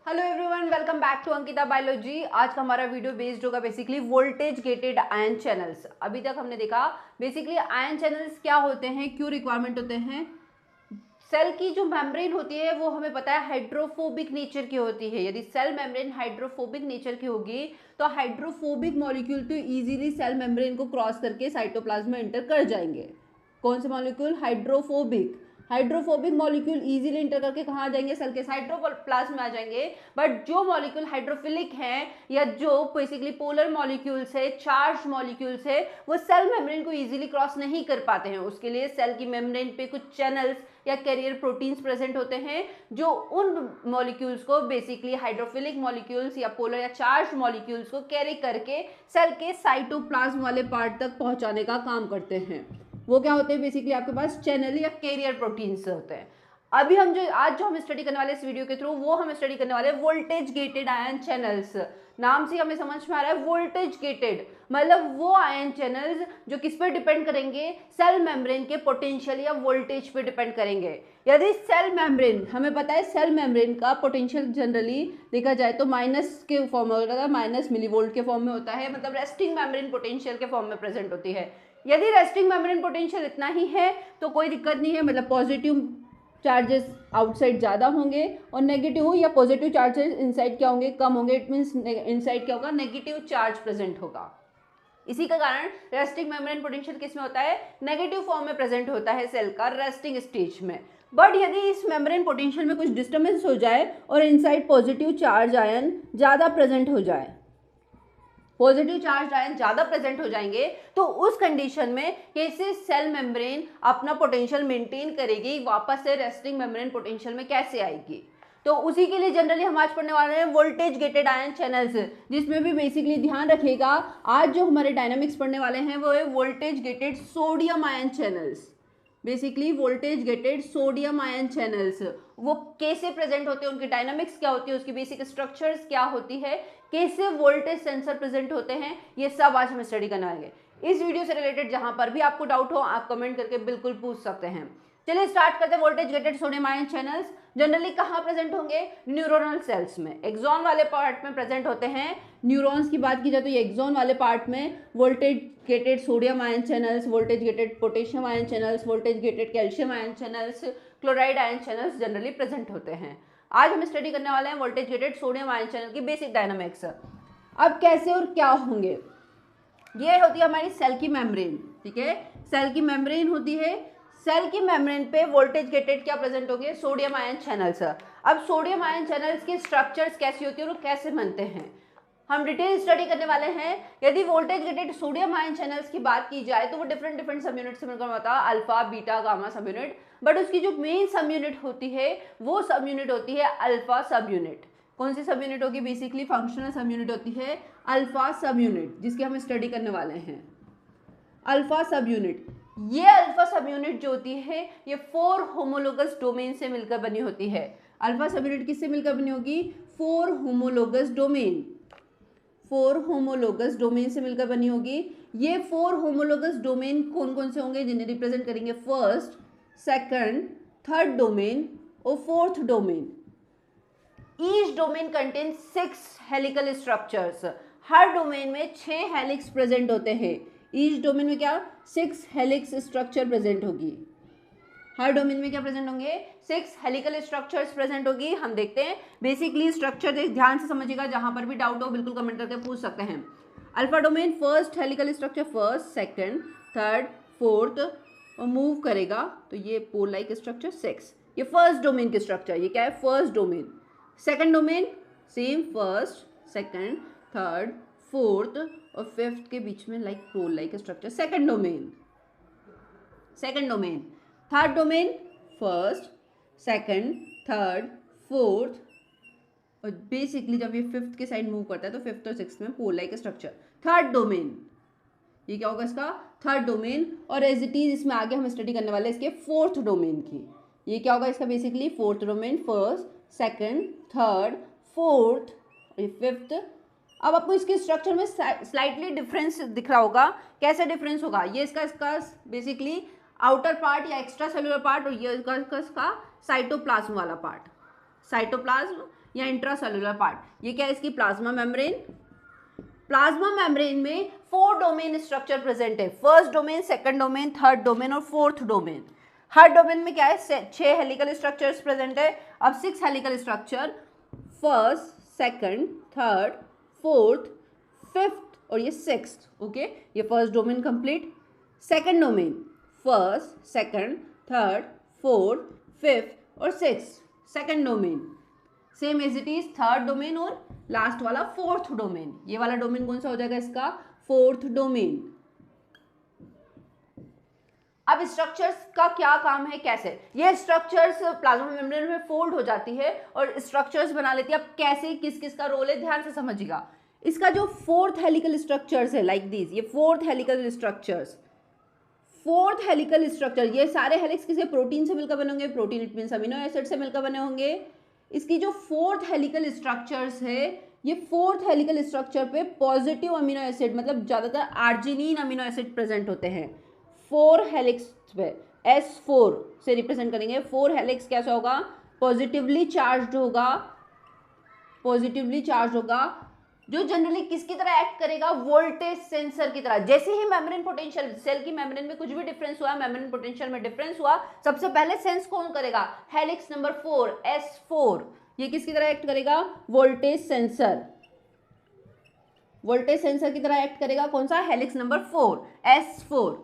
Hello everyone, welcome back to Ankita biology. आज का हमारा वीडियो बेस्ड होगा basically voltage gated ion channels. अभी तक हमने देखा बेसिकली आयन चैनल्स क्या होते हैं, क्यों रिक्वायरमेंट होते हैं। सेल की जो मेम्ब्रेन होती है वो हमें पता है हाइड्रोफोबिक नेचर की होती है। यदि सेल मेम्ब्रेन हाइड्रोफोबिक नेचर की होगी तो हाइड्रोफोबिक मॉलिक्यूल तो इजीली सेल मेम्ब्रेन को क्रॉस करके साइटोप्लाज्म में एंटर कर जाएंगे। कौन से molecule? Hydrophobic. Hydrophobic molecule easily inter करके कहाँ आ जाएंगे? सेल के साइटोप्लाज्म में आ जाएंगे। बट जो मॉलिक्यूल हाइड्रोफिलिक हैं या जो बेसिकली पोलर मॉलिक्यूल्स है, चार्ज मॉलिक्यूल्स है, वो सेल मेम्ब्रेन को इजीली क्रॉस नहीं कर पाते हैं। उसके लिए सेल की मेम्ब्रेन पे कुछ चैनल्स या कैरियर प्रोटीन्स प्रेजेंट होते हैं जो उन मॉलिक्यूल्स को बेसिकली हाइड्रोफिलिक मॉलिक्यूल्स या पोलर या चार्ज मॉलिक्यूल्स को कैरी करके सेल के साइटोप्लाज्म वाले पार्ट तक पहुंचाने का काम करते हैं। वो क्या होते हैं? बेसिकली आपके पास चैनल या कैरियर प्रोटीन्स होते हैं। अभी हम जो हम स्टडी करने वाले इस वीडियो के थ्रू वो हम स्टडी करने वाले वोल्टेज गेटेड आयन चैनल्स। नाम से हमें समझ में आ रहा है वोल्टेज गेटेड मतलब वो आयन चैनल्स जो किस पे डिपेंड करेंगे? सेल मेम्ब्रेन के पोटेंशियल या वोल्टेज पे डिपेंड करेंगे। यदि सेल मेम्ब्रेन, हमें पता है सेल मेम्ब्रेन का पोटेंशियल जनरली देखा जाए तो माइनस के फॉर्म में होता है, माइनस मिलीवोल्ट के फॉर्म में होता है, मतलब रेस्टिंग मेम्ब्रेन पोटेंशियल के फॉर्म में प्रेजेंट होती है। यदि रेस्टिंग मेम्ब्रेन पोटेंशियल इतना ही है तो कोई दिक्कत नहीं है, मतलब पॉजिटिव चार्जेस आउटसाइड ज़्यादा होंगे और नेगेटिव या पॉजिटिव चार्जेस इनसाइड क्या होंगे? कम होंगे। इट मीन्स इनसाइड क्या होगा? नेगेटिव चार्ज प्रेजेंट होगा। इसी का कारण रेस्टिंग मेम्ब्रेन पोटेंशियल किस में होता है? नेगेटिव फॉर्म में प्रेजेंट होता है सेल का रेस्टिंग स्टेज में। बट यदि इस मेम्ब्रेन पोटेंशियल में कुछ डिस्टर्बेंस हो जाए और इनसाइड पॉजिटिव चार्ज आयन ज़्यादा प्रेजेंट हो जाए, पॉजिटिव चार्ज आयन ज्यादा प्रेजेंट हो जाएंगे, तो उस कंडीशन में कैसे सेल मेम्ब्रेन अपना पोटेंशियल मेंटेन करेगी, वापस से रेस्टिंग मेम्ब्रेन पोटेंशियल में कैसे आएगी? तो उसी के लिए जनरली हम आज पढ़ने वाले हैं वोल्टेज गेटेड आयन चैनल्स, जिसमें भी बेसिकली ध्यान रखिएगा आज जो हमारे डायनामिक्स पढ़ने वाले हैं वो है voltage gated sodium ion channels. Basically voltage gated sodium ion channels वो कैसे प्रेजेंट होते हैं, उनकी डायनामिक्स क्या होती है, उसकी बेसिक स्ट्रक्चर्स क्या होती है, कैसे वोल्टेज सेंसर प्रेजेंट होते हैं, ये सब आज हम स्टडी करने वाले हैं। इस वीडियो से रिलेटेड जहां पर भी आपको डाउट हो आप कमेंट करके बिल्कुल पूछ सकते हैं। चलिए स्टार्ट करते हैं। Voltage gated sodium ion channels generally कहाँ प्रेजेंट होंगे? न्यूरोनल सेल्स में, एक्सॉन वाले पार्ट में प्रेजेंट होते हैं। न्यूरॉन्स की बात की जाए तो ये एक्सॉन वाले पार्ट में voltage gated sodium ion channels, voltage gated potassium ion channels, voltage gated calcium ion channels, chloride ion channels generally present होते हैं। आज हम स्टडी करने वाले हैं voltage gated sodium ion channel की बेसिक डायनामिक्स। अब कैसे और क्या होंगे? ये होती है हमारी सेल की मेम्ब्रेन, ठीक है, सेल की मेम्ब्रेन होती है। सेल की मेम्ब्रेन पे वोल्टेज गेटेड क्या प्रेजेंट होंगे? Sodium ion channels. अब सोडियम आयन चैनल्स की स्ट्रक्चर्स कैसी होती है और कैसे बनते हैं हम डिटेल स्टडी करने वाले हैं। यदि voltage gated sodium ion channels की बात की जाए तो वो डिफरेंट डिफरेंट सब यूनिट से मिलकर होता है, अल्फा बीटा गामा सब यूनिट। बट उसकी जो मेन सब यूनिट होती है वो सब यूनिट होती है अल्फा सब यूनिट। कौन सी सब यूनिट होगी? बेसिकली फंक्शनल सब यूनिट होती है अल्फा सब यूनिट, जिसकी हम स्टडी करने वाले हैं अल्फा सब यूनिट। ये अल्फा सब यूनिट जो होती है ये 4 होमोलोगस डोमेन से मिलकर बनी होती है। अल्फा सब यूनिट किससे मिलकर बनी होगी? 4 होमोलोगस डोमेन, 4 होमोलोगस डोमेन से मिलकर बनी होगी। ये 4 होमोलोगस डोमेन कौन कौन से होंगे? जिन्हें रिप्रेजेंट करेंगे फर्स्ट, सेकंड, थर्ड डोमेन और fourth domain. Each domain contain 6 helical structures. हर डोमेन में 6 हेलिक्स प्रेजेंट होते हैं। ईच डोमेन में क्या? 6 हेलिक्स स्ट्रक्चर प्रेजेंट होगी। हर डोमेन में क्या प्रेजेंट होंगे? 6 हेलिकल स्ट्रक्चर्स प्रेजेंट होगी। हम देखते हैं बेसिकली स्ट्रक्चर ध्यान से समझिएगा, जहां पर भी डाउट हो बिल्कुल कमेंट करके पूछ सकते हैं। Alpha domain first helical structure, first, second, third, fourth और मूव करेगा तो ये पोल लाइक स्ट्रक्चर 6। ये फर्स्ट डोमेन की स्ट्रक्चर, ये क्या है? First domain. Second domain same, first, second, third, fourth और फिफ्थ के बीच में like pole like structure, second domain. Second domain, third domain first, second, third, fourth और बेसिकली जब ये फिफ्थ के साइड मूव करता है तो फिफ्थ और सिक्स्थ में पोल लाइक स्ट्रक्चर, थर्ड डोमेन। ये क्या होगा इसका? Third domain. और एज इट इज इसमें आगे हम स्टडी करने वाले इसके फोर्थ डोमेन की। ये क्या होगा इसका? Basically fourth domain, first, second, third, fourth, fifth. अब आपको इसके स्ट्रक्चर में स्लाइटली डिफरेंस दिख रहा होगा। कैसे डिफरेंस होगा? ये इसका बेसिकली आउटर पार्ट या एक्स्ट्रा सेलुलर पार्ट और ये इसका साइटोप्लाज्म वाला पार्ट। साइटोप्लाज्म या इंट्रासेलुलर पार्ट। ये क्या है इसकी प्लाज्मा मेम्ब्रेन। प्लाज्मा मेम्ब्रेन में 4 डोमेन स्ट्रक्चर प्रेजेंट है, first domain, second domain, third domain और फोर्थ डोमेन। हर डोमेन में क्या है 6 हेलिकल स्ट्रक्चर्स प्रेजेंट है। अब 6 helical structure, first, second, third, fourth, fifth और ये सिक्स्थ। ओके, ये first domain complete. Second domain, first, second, third, fourth, fifth और sixth, second domain. Same as it is third domain और last वाला fourth domain. ये वाला domain कौन सा हो जाएगा इसका, फोर्थ डोमेन। अब स्ट्रक्चर्स का क्या काम है, कैसे ये स्ट्रक्चर्स प्लाज्मा मेम्ब्रेन में फोल्ड हो जाती है और स्ट्रक्चर्स बना लेती है। अब कैसे, किस किस का रोल है, ध्यान से समझिएगा। इसका जो फोर्थ हेलिकल स्ट्रक्चर्स है लाइक दिस, ये fourth helical structures, fourth helical structure, ये सारे हेलिक्स किसी प्रोटीन से मिलकर बने होंगे, protein it means amino acid से मिलकर बने होंगे। इसकी जो फोर्थ हेलिकल स्ट्रक्चर्स है, ये फोर्थ हेलिकल स्ट्रक्चर पे पॉजिटिव अमीनो एसिड मतलब ज्यादातर आर्जिनिन अमीनो एसिड प्रेजेंट होते हैं 4 हेलिक्स पे। S4 से रिप्रेजेंट करेंगे। 4 हेलिक्स कैसा होगा, पॉजिटिवली चार्ज्ड होगा, पॉजिटिवली चार्ज होगा, जो जनरली किसकी तरह एक्ट करेगा, वोल्टेज सेंसर की तरह। जैसे ही मेम्ब्रेन पोटेंशियल, सेल की मेम्ब्रेन में कुछ भी डिफरेंस हुआ, मेम्ब्रेन पोटेंशियल में डिफरेंस हुआ, सबसे पहले सेंस कौन करेगा, हेलिक्स नंबर 4 S4। ये किसकी तरह एक्ट करेगा, वोल्टेज सेंसर, वोल्टेज सेंसर की तरह एक्ट करेगा। कौन सा, हेलिक्स नंबर 4 S4।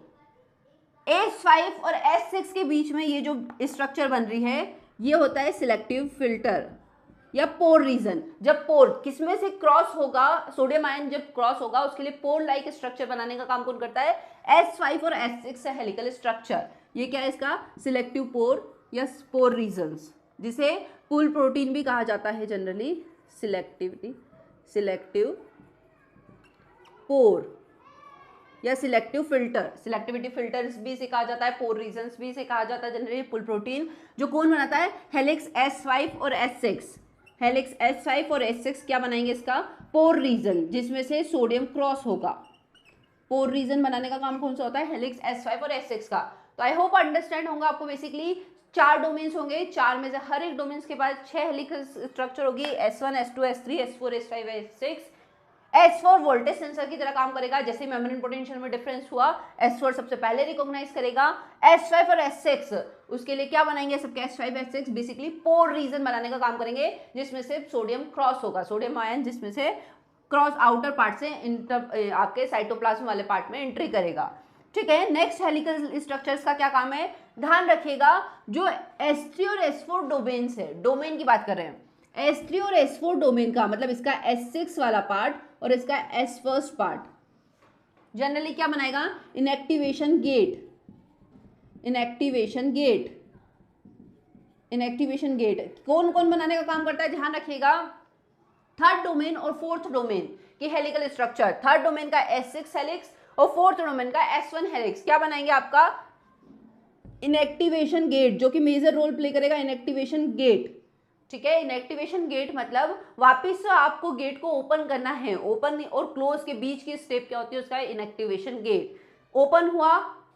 S5 और S6 के बीच में ये जो स्ट्रक्चर बन रही है, ये होता है सिलेक्टिव फिल्टर या पोर रीजन। जब पोर किसमें से क्रॉस होगा, सोडियम आयन जब क्रॉस होगा, उसके लिए पोर लाइक स्ट्रक्चर बनाने का काम कौन करता है, S5 और S6 से हेलिकल स्ट्रक्चर। ये क्या है इसका, सिलेक्टिव पोर या पोर रीजन्स, जिसे पुल प्रोटीन भी कहा जाता है जनरली। सिलेक्टिव पोर या सिलेक्टिव फिल्टर, सिलेक्टिविटी फिल्टर्स भी से कहा जाता है, पोर रीजन्स भी से कहा जाता है जनरली। पुल प्रोटीन जो कौन बनाता है, हेलिक्स S5 और S6। हेलिक्स S5 और S6 क्या बनाएंगे इसका, पोर रीजन, जिसमें से सोडियम क्रॉस होगा। पोर रीजन बनाने का काम कौन सा होता है, हेलिक्स S5 और S6 का। तो आई होप अंडरस्टैंड होगा आपको। बेसिकली 4 डोमेन्स होंगे, 4 में से हर एक डोमेन्स के बाद 6 हेलिकल स्ट्रक्चर होगी, S1 S2 S3 S4 S5 S6। S4 voltage sensor की तरह काम करेगा। जैसे मेम्ब्रेन पोटेंशियल में डिफरेंस हुआ, S4 सबसे पहले रिकॉग्नाइज करेगा। S5 और S6 उसके लिए क्या बनाएंगे, सबके S5 S6 बेसिकली पोर रीजन बनाने का काम करेंगे, जिसमें से सोडियम क्रॉस होगा, सोडियम आयन जिसमें से क्रॉस आउटर पार्ट से आपके साइटोप्लाज्म वाले पार्ट में एंट्री करेगा। ठीक है, नेक्स्ट हेलिकल स्ट्रक्चर्स का क्या काम है, ध्यान रखिएगा। जो S3 और S4 डोमेन्स है, डोमेन की बात कर रहे हैं, S3 और S4 डोमेन का मतलब इसका S6 वाला पार्ट और इसका S1 पार्ट जनरली क्या बनाएगा, इनएक्टिवेशन गेट। इनएक्टिवेशन गेट कौन कौन बनाने का काम करता है, ध्यान रखिएगा। थर्ड डोमेन और फोर्थ डोमेन की हेलिकल स्ट्रक्चर, थर्ड डोमेन का S6 हेलिक्स और फोर्थ डोमेन का S1 हेलिक्स क्या बनाएंगे, आपका इनएक्टिवेशन गेट, जो कि मेजर रोल प्ले करेगा इनएक्टिवेशन गेट। ठीक है, इनएक्टिवेशन गेट मतलब वापस आपको गेट को ओपन करना है। ओपन और क्लोज के बीच की स्टेप क्या होती है, उसका इनएक्टिवेशन गेट। ओपन हुआ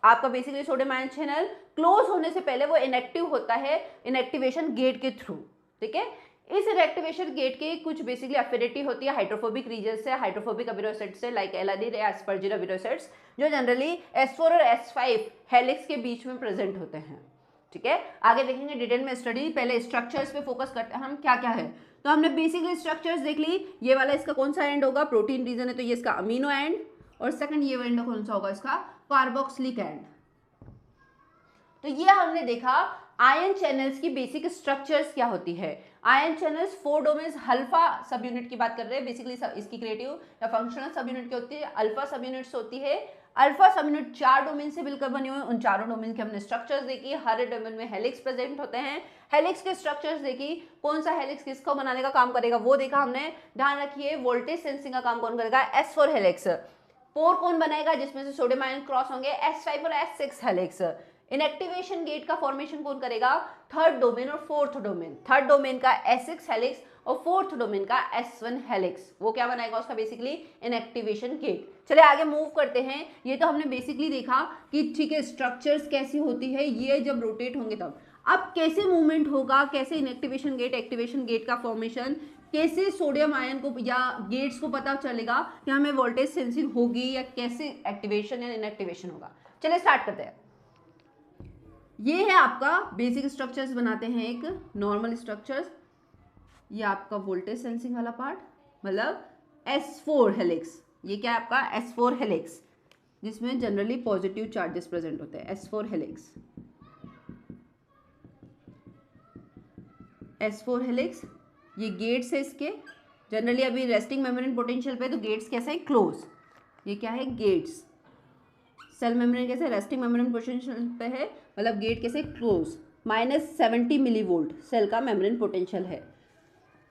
आपका basically sodium ion channel, close होने से पहले वो इनएक्टिव होता है इनएक्टिवेशन गेट के थ्रू। ठीक है, इस इनएक्टिवेशन गेट के कुछ बेसिकली एफिनिटी होती है हाइड्रोफोबिक रीजन से, हाइड्रोफोबिक अमीनो एसिड से, लाइक एलानिन या एस्परजिन अमीनो एसिड्स, जो जनरली S4 और S5 हेलिक्स के बीच में प्रेजेंट होते हैं। ठीक है, आगे देखेंगे डिटेल में स्टडी। पहले स्ट्रक्चर्स पे फोकस करते हैं हम, क्या क्या है। तो हमने बेसिकली स्ट्रक्चर्स देख ली। ये वाला इसका कौन सा एंड होगा, प्रोटीन रीजन है तो ये इसका अमीनो एंड, और सेकंड ये एंड कौन सा होगा, इसका कार्बोक्सिलिक एंड। तो ये हमने देखा आयन चैनल्स की बेसिक स्ट्रक्चर्स क्या होती है। आयन चैनल्स 4 डोमेन्स, अल्फा सब यूनिट की बात कर रहे हैं बेसिकली, इसकी क्रिएटिव या फंक्शनल सब यूनिट की होती है, अल्फा सब यूनिट्स होती है। अल्फा सब यूनिट 4 डोमेन से मिलकर बने हुए, उन चारों डोमेन के हमने स्ट्रक्चर्स देखी। हर डोमेन में हेलिक्स प्रेजेंट होते हैं, हेलिक्स के स्ट्रक्चर्स देखी, कौन सा हेलिक्स किसको बनाने का काम करेगा वो देखा हमने। ध्यान रखिए, वोल्टेज सेंसिंग का काम कौन करेगा, S4 हेलिक्स। पोर कौन बनाएगा, जिसमें से सोडियम आयन क्रॉस होंगे, S5 और S6 हेलिक्स। इनएक्टिवेशन गेट का फॉर्मेशन कौन करेगा, थर्ड डोमेन और फोर्थ डोमेन। थर्ड डोमेन का S6 हेलिक्स और फोर्थ डोमेन का S1 हेलिक्स, वो क्या बनाएगा उसका बेसिकली इनएक्टिवेशन गेट। चलिए आगे मूव करते हैं। ये तो हमने बेसिकली देखा कि ठीक है स्ट्रक्चर्स कैसी होती है, ये जब रोटेट होंगे तब। अब कैसे मूवमेंट होगा, कैसे इनएक्टिवेशन गेट एक्टिवेशन गेट का फॉर्मेशन, कैसे सोडियम आयन को या गेट्स को पता चलेगा कि हमें वोल्टेज सेंसिंग होगी या कैसे एक्टिवेशन या इनएक्टिवेशन होगा। चलिए स्टार्ट करते हैं। ये है आपका बेसिक स्ट्रक्चर्स बनाते हैं, एक नॉर्मल स्ट्रक्चर्स। ये आपका वोल्टेज सेंसिंग वाला पार्ट, मतलब S4 हेलिक्स। ये क्या है आपका S4 हेलिक्स, जिसमें जनरली पॉजिटिव चार्जेस प्रेजेंट होते हैं। S4 helix, S4 helix. ये गेट्स है इसके, जनरली अभी रेस्टिंग मेम्ब्रेन पोटेंशियल पे, तो गेट्स कैसे है क्लोज। ये क्या है गेट्स। सेल मेम्ब्रेन कैसे रेस्टिंग मेम्ब्रेन पोटेंशियल पे है, मतलब गेट कैसे क्लोज। -70 मिलीवोल्ट सेल का मेम्ब्रेन पोटेंशियल है।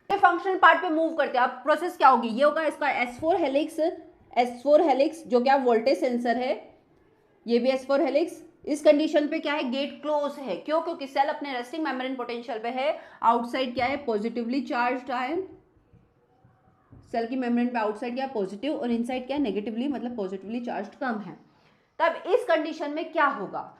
फंक्शनल पार्ट पे मूव करते हैं। अब प्रोसेस क्या होगी, ये होगा इसका S4 हेलिक्स। S4 हेलिक्स जो क्या वोल्टेज सेंसर है, ये भी S4 हेलिक्स। इस कंडीशन पे क्या है गेट क्लोज है, क्यों? क्योंकि सेल अपने रेस्टिंग मेम्ब्रेन पोटेंशियल पे है। आउटसाइड क्या है पॉजिटिवली चार्ज्ड आयन, सेल की मेम्ब्रेन पे आउटसाइड क्या है पॉजिटिव और इनसाइड क्या है नेगेटिवली, मतलब पॉजिटिवली चार्ज्ड कम है। तब इस कंडीशन में क्या होगा,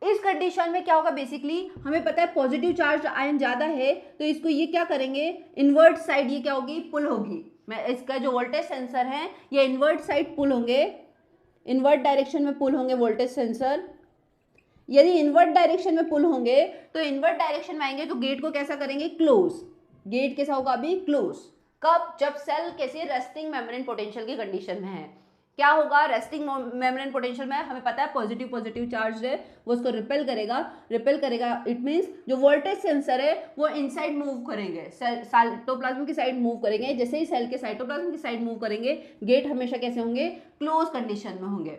इस कंडीशन में क्या होगा, बेसिकली हमें पता है पॉजिटिव चार्ज आयन ज्यादा है, तो इसको ये क्या करेंगे, इन्वर्ट साइड ये क्या होगी पुल होगी। मैं इसका जो वोल्टेज सेंसर है ये इन्वर्ट साइड पुल होंगे, इन्वर्ट डायरेक्शन में पुल होंगे वोल्टेज सेंसर। यदि इन्वर्ट डायरेक्शन में पुल होंगे तो इन्वर्ट डायरेक्शन में आएंगे तो गेट को कैसा करेंगे क्लोज। गेट कैसा होगा अभी क्लोज, कब? जब सेल कैसे रेस्टिंग मेम्ब्रेन पोटेंशियल की कंडीशन में है। क्या होगा रेस्टिंग मेम्ब्रेन पोटेंशियल में, हमें पता है पॉजिटिव चार्ज है, वो उसको रिपेल करेगा। इट मींस जो वोल्टेज सेंसर है वो इनसाइड मूव करेंगे, साइटोप्लाज्म की साइड मूव करेंगे। जैसे ही सेल के साइटोप्लाज्म की साइड मूव करेंगे गेट हमेशा कैसे होंगे क्लोज कंडीशन में होंगे।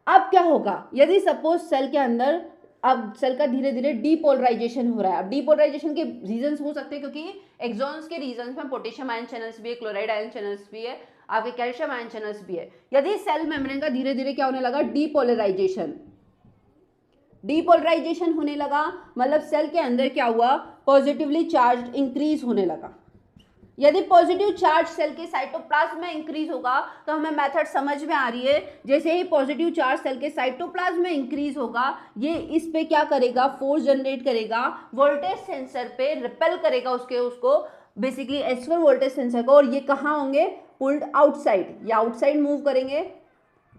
अब क्या होगा, यदि सपोज सेल के अंदर अब सेल का धीरे धीरे डीपोलराइजेशन हो रहा है। अब डीपोलराइजेशन के रीजंस हो सकते हैं, क्योंकि एक्सॉन्स के रीजंस में पोटेशियम आयन चैनल्स भी है, क्लोराइड आयन चैनल्स भी है, आपके कैल्शियम आयन चैनल्स भी है। यदि सेल मेम्ब्रेन का धीरे धीरे क्या होने लगा डीपोलराइजेशन होने लगा, मतलब सेल के अंदर क्या हुआ पॉजिटिवली चार्ज इंक्रीज होने लगा। यदि पॉजिटिव चार्ज सेल के साइटोप्लाज्म में इंक्रीज होगा तो हमें मेथड समझ में आ रही है। जैसे ही पॉजिटिव चार्ज सेल के साइटोप्लाज्म में इंक्रीज होगा ये इस पे क्या करेगा फोर्स जनरेट करेगा, वोल्टेज सेंसर पे रिपेल करेगा उसको बेसिकली S4 वोल्टेज सेंसर को, और ये कहाँ होंगे पुल्ड आउटसाइड, या आउटसाइड मूव करेंगे,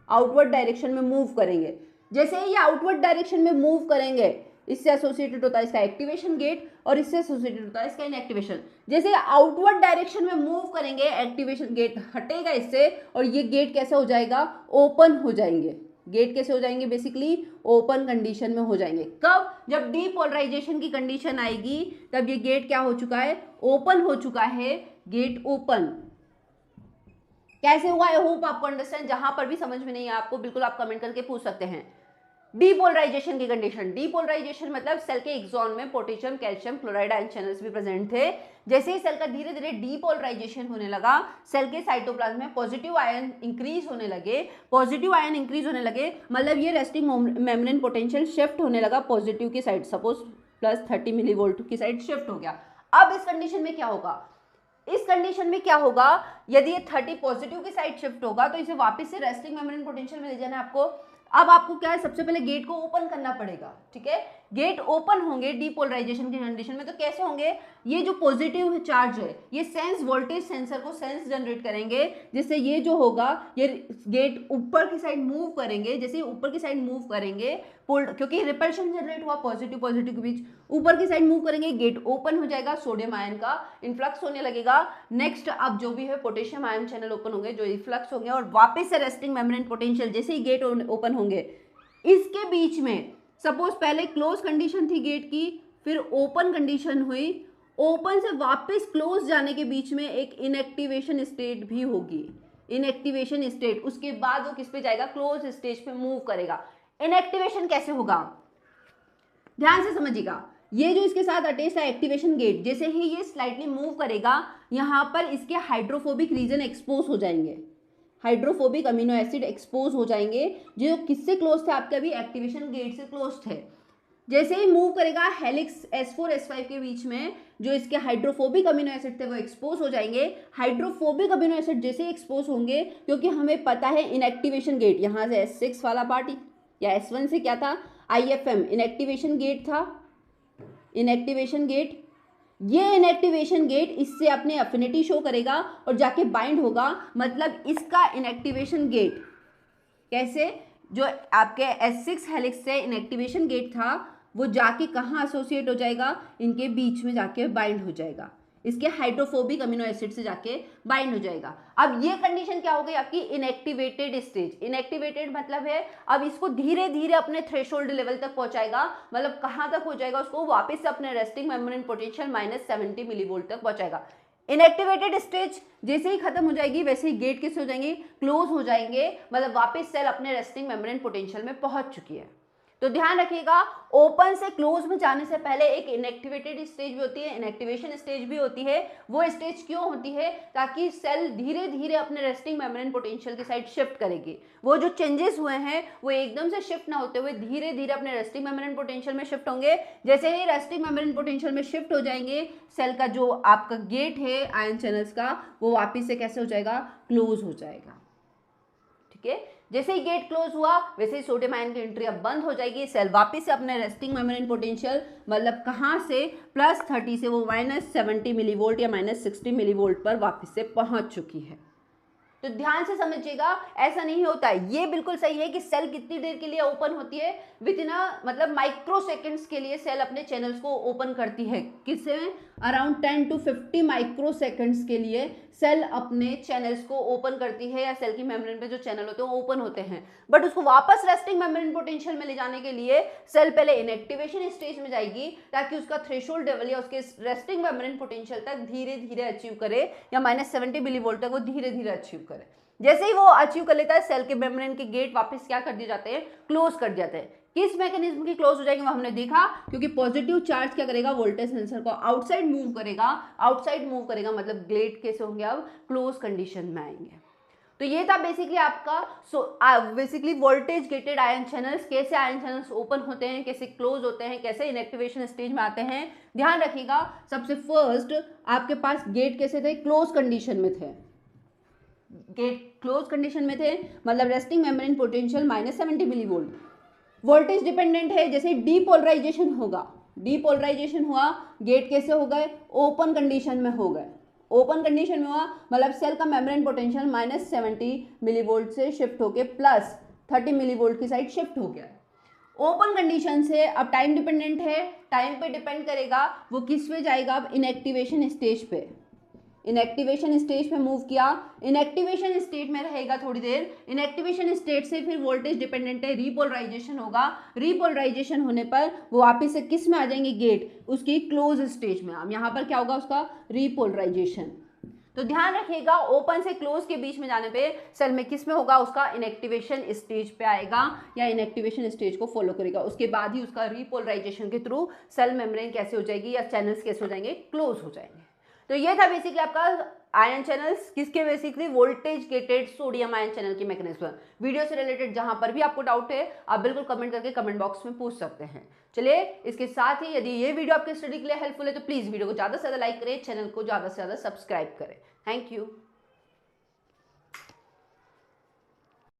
आउटवर्ड डायरेक्शन में मूव करेंगे। जैसे ही ये आउटवर्ड डायरेक्शन में मूव करेंगे इससे एसोसिएटेड होता है इसका एक्टिवेशन गेट और इससे एसोसिएटेड होता है इसका इनएक्टिवेशन। जैसे आउटवर्ड डायरेक्शन में मूव करेंगे एक्टिवेशन गेट हटेगा इससे और ये गेट कैसे हो जाएगा ओपन हो जाएंगे। गेट कैसे हो जाएंगे बेसिकली ओपन कंडीशन में हो जाएंगे। कब? जब डीपोलराइजेशन की कंडीशन आएगी तब ये गेट क्या हो चुका है ओपन हो चुका है, गेट ओपन। कैसे हुआ आई होप आपको अंडरस्टैंड। जहां पर भी समझ में नहीं है आपको बिल्कुल आप कमेंट करके पूछ सकते हैं। डीपोलराइजेशन की कंडीशन, डीपोलराइजेशन मतलब सेल के एक्सॉन में potassium calcium chloride ion channels भी प्रेजेंट थे। जैसे ही सेल का धीरे धीरे डीपोलराइजेशन होने लगा सेल के साइटोप्लाज्म में पॉजिटिव आयन इंक्रीज होने लगे, मतलब ये रेस्टिंग मेम्ब्रेन पोटेंशियल शिफ्ट होने लगा पॉजिटिव की साइड, सपोज +30 मिलीवोल्ट की साइड शिफ्ट हो गया। अब इस कंडीशन में क्या होगा, यदि ये 30 पॉजिटिव की साइड शिफ्ट होगा तो इसे वापस से रेस्टिंग मेम्ब्रेन पोटेंशियल में ले जाना है आपको। अब आपको क्या है सबसे पहले गेट को ओपन करना पड़ेगा, ठीक है। गेट ओपन होंगे डीपोलराइजेशन की कंडीशन में, तो कैसे होंगे, ये जो पॉजिटिव चार्ज है ये सेंस वोल्टेज सेंसर को सेंस जनरेट करेंगे, जिससे ये जो होगा ये गेट ऊपर की साइड मूव करेंगे। जैसे ऊपर की साइड मूव करेंगे क्योंकि रिपल्शन जनरेट हुआ पॉजिटिव के बीच, ऊपर की साइड मूव करेंगे गेट ओपन हो जाएगा, सोडियम आयन का इन्फ्लक्स होने लगेगा। नेक्स्ट अब जो भी है पोटेशियम आयन चैनल ओपन होंगे जो इन्फ्लक्स होंगे और वापस से रेस्टिंग मेम्ब्रेन पोटेंशियल जैसे ही गेट ओपन होंगे इसके बीच में सपोज पहले क्लोज कंडीशन थी गेट की, फिर ओपन कंडीशन हुई, ओपन से वापस क्लोज जाने के बीच में एक इनएक्टिवेशन स्टेट भी होगी। इनएक्टिवेशन स्टेट उसके बाद वो किस पे जाएगा क्लोज स्टेज पे मूव करेगा। इनएक्टिवेशन कैसे होगा ध्यान से समझिएगा। ये जो इसके साथ अटैच है एक्टिवेशन गेट, जैसे ही ये स्लाइटली मूव करेगा यहाँ पर इसके हाइड्रोफोबिक रीजन एक्सपोज हो जाएंगे, हाइड्रोफोबिक अमीनो एसिड एक्सपोज हो जाएंगे जो किससे क्लोज थे आपके अभी एक्टिवेशन गेट से क्लोज थे। जैसे ही मूव करेगा हेलिक्स S4 S5 के बीच में जो इसके हाइड्रोफोबिक अमीनो एसिड थे वो एक्सपोज हो जाएंगे। हाइड्रोफोबिक अमीनो एसिड जैसे ही एक्सपोज होंगे, क्योंकि हमें पता है इनएक्टिवेशन गेट यहाँ से S6 वाला पार्ट या S1 से क्या था IFM इनएक्टिवेशन गेट था, इनएक्टिवेशन गेट, ये इनएक्टिवेशन गेट इससे अपने अफिनिटी शो करेगा और जाके बाइंड होगा, मतलब इसका इनएक्टिवेशन गेट कैसे, जो आपके S6 हेलिक्स से इनएक्टिवेशन गेट था वो जाके कहाँ एसोसिएट हो जाएगा, इनके बीच में जाके बाइंड हो जाएगा, इसके हाइड्रोफोबिक अमीनो एसिड से जाके बाइंड हो जाएगा। अब ये कंडीशन क्या हो गई आपकी इनएक्टिवेटेड स्टेज। इनएक्टिवेटेड मतलब है अब इसको धीरे धीरे अपने थ्रेशोल्ड लेवल तक पहुंचाएगा, मतलब कहां तक हो जाएगा, उसको वापस से अपने रेस्टिंग मेम्ब्रेन पोटेंशियल -70 मिलीवोल्ट तक पहुंचाएगा। इनएक्टिवेटेड स्टेज जैसे ही खत्म हो जाएगी वैसे ही गेट किस हो जाएंगे, क्लोज हो जाएंगे, मतलब वापस सेल अपने रेस्टिंग मेम्ब्रेन पोटेंशियल में पहुंच चुकी है। तो ध्यान रखिएगा ओपन से क्लोज में जाने से पहले एक इनएक्टिवेटेड स्टेज भी होती है, इनएक्टिवेशन स्टेज भी होती है। वो स्टेज क्यों होती है, ताकि सेल धीरे धीरे अपने रेस्टिंग मेम्ब्रेन पोटेंशियल की साइड शिफ्ट करेगी। वो जो चेंजेस हुए हैं वो एकदम से शिफ्ट ना होते हुए धीरे धीरे अपने रेस्टिंग मेम्ब्रेन पोटेंशियल में शिफ्ट होंगे। जैसे ही रेस्टिंग मेम्ब्रेन पोटेंशियल में शिफ्ट हो जाएंगे, सेल का जो आपका गेट है आयन चैनल्स का वो वापिस से कैसे हो जाएगा, क्लोज हो जाएगा। ठीक है, जैसे ही गेट क्लोज हुआ वैसे ही सोडियम आयन की एंट्री अब बंद हो जाएगी, सेल वापस से अपने रेस्टिंग मेम्ब्रेन पोटेंशियल मतलब कहाँ से +30 से वो -70 मिलीवोल्ट या -60 मिलीवोल्ट पर वापस से पहुंच चुकी है। तो ध्यान से समझिएगा, ऐसा नहीं होता है, ये बिल्कुल सही है कि सेल कितनी देर के लिए ओपन होती है, विद इन मतलब माइक्रो सेकेंड्स के लिए सेल अपने चैनल्स को ओपन करती है। किससे, अराउंड 10 to 50 माइक्रो सेकेंड्स के लिए सेल अपने चैनल्स को ओपन करती है, या सेल की मेम्ब्रेन पे जो चैनल होते हैं वो ओपन होते हैं। बट उसको वापस रेस्टिंग मेम्ब्रेन पोटेंशियल में ले जाने के लिए सेल पहले इनएक्टिवेशन स्टेज में जाएगी, ताकि उसका थ्रेशोल्ड लेवल या उसके रेस्टिंग मेम्ब्रेन पोटेंशियल तक धीरे धीरे अचीव करे, या -70 मिलीवोल्ट तक वो धीरे धीरे अचीव करे। जैसे ही वो अचीव कर लेता है, सेल के मेम्ब्रेन के गेट वापस क्या कर दिए जाते हैं, क्लोज कर दिए जाते हैं। किस मैकेनिज्म की क्लोज हो जाएगी वो हमने देखा, क्योंकि पॉजिटिव चार्ज क्या करेगा, वोल्टेज सेंसर को आउटसाइड मूव करेगा। आउटसाइड मूव करेगा मतलब गेट कैसे होंगे, अब क्लोज कंडीशन में आएंगे। तो ये था बेसिकली आपका basically voltage gated ion channels, कैसे आयन चैनल्स ओपन होते हैं, कैसे क्लोज होते हैं, कैसे इनएक्टिवेशन स्टेज में आते हैं। ध्यान रखिएगा, सबसे फर्स्ट आपके पास गेट कैसे थे, क्लोज कंडीशन में थे। गेट क्लोज कंडीशन में थे मतलब resting membrane potential -70 millivolt, voltage dependent है। जैसे डीपोलराइजेशन होगा, डीपोलराइजेशन हुआ, गेट कैसे हो गए, ओपन कंडीशन में हो गए। ओपन कंडीशन में हुआ मतलब सेल का मेम्ब्रेन पोटेंशियल -70 मिलीवोल्ट से शिफ्ट होके +30 मिलीवोल्ट की साइड शिफ्ट हो गया। ओपन कंडीशन से अब टाइम डिपेंडेंट है, टाइम पे डिपेंड करेगा वो किस पे जाएगा, अब इनएक्टिवेशन स्टेज पे। इनएक्टिवेशन स्टेज पे मूव किया, इनएक्टिवेशन स्टेट में रहेगा थोड़ी देर। इनएक्टिवेशन स्टेट से फिर वोल्टेज डिपेंडेंट है, रीपोलराइजेशन होगा। रीपोलराइजेशन होने पर वो वापस से किस में आ जाएंगे, गेट उसकी क्लोज स्टेज में। अब यहाँ पर क्या होगा, उसका रीपोलराइजेशन। तो ध्यान रखिएगा, ओपन से क्लोज के बीच में जाने पे सेल में किस में होगा, उसका इनएक्टिवेशन स्टेज पे आएगा या इनएक्टिवेशन स्टेज को फॉलो करेगा। उसके बाद ही उसका रीपोलराइजेशन के थ्रू सेल मेम्ब्रेन कैसे हो जाएगी या चैनल्स कैसे हो जाएंगे, क्लोज हो जाएंगे। तो ये था बेसिकली आपका आयन चैनल्स, किसके, basically voltage gated sodium ion channel की मैकेनिज्म। वीडियो से रिलेटेड जहां पर भी आपको डाउट है आप बिल्कुल कमेंट करके कमेंट बॉक्स में पूछ सकते हैं। चलिए, इसके साथ ही यदि ये वीडियो आपके स्टडी के लिए हेल्पफुल है तो प्लीज वीडियो को ज्यादा से ज्यादा लाइक करें, चैनल को ज्यादा से ज्यादा सब्सक्राइब करें। Thank you.